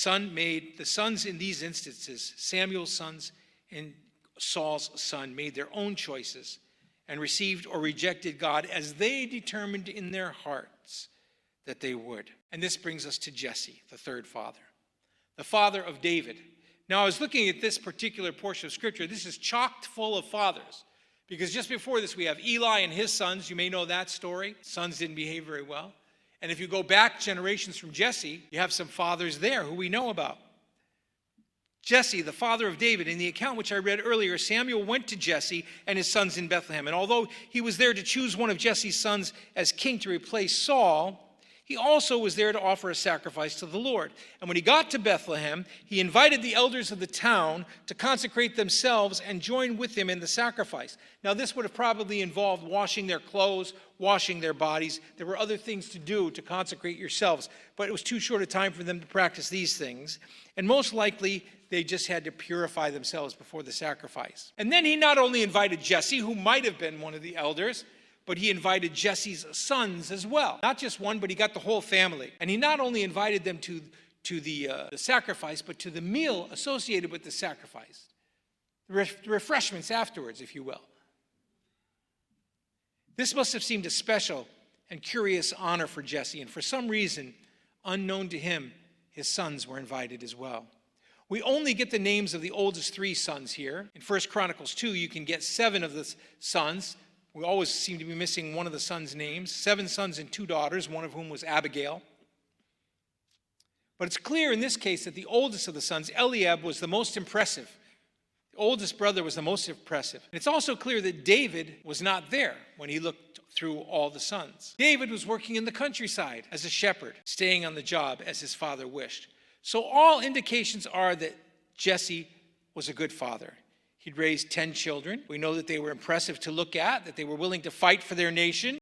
The sons in these instances, Samuel's sons and Saul's son, made their own choices and received or rejected God as they determined in their hearts that they would. And this brings us to Jesse, the third father, the father of David. Now, I was looking at this particular portion of Scripture. This is chocked full of fathers, because just before this, we have Eli and his sons. You may know that story. Sons didn't behave very well. And if you go back generations from Jesse, you have some fathers there who we know about. Jesse, the father of David, in the account which I read earlier, Samuel went to Jesse and his sons in Bethlehem. And although he was there to choose one of Jesse's sons as king to replace Saul, he also was there to offer a sacrifice to the Lord. And when he got to Bethlehem, he invited the elders of the town to consecrate themselves and join with him in the sacrifice. Now, this would have probably involved washing their clothes, washing their bodies. There were other things to do to consecrate yourselves, but it was too short a time for them to practice these things. And most likely, they just had to purify themselves before the sacrifice. And then he not only invited Jesse, who might have been one of the elders, but he invited Jesse's sons as well. Not just one, but he got the whole family. And he not only invited them to the sacrifice, but to the meal associated with the sacrifice. The refreshments afterwards, if you will. This must have seemed a special and curious honor for Jesse, and for some reason, unknown to him, his sons were invited as well. We only get the names of the oldest three sons here. In 1 Chronicles 2, you can get 7 of the sons. We always seem to be missing one of the sons' names. 7 sons and 2 daughters, one of whom was Abigail. But it's clear in this case that the oldest of the sons, Eliab, was the most impressive. The oldest brother was the most impressive. And it's also clear that David was not there when he looked through all the sons. David was working in the countryside as a shepherd, staying on the job as his father wished. So all indications are that Jesse was a good father. He'd raised 10 children. We know that they were impressive to look at, that they were willing to fight for their nation.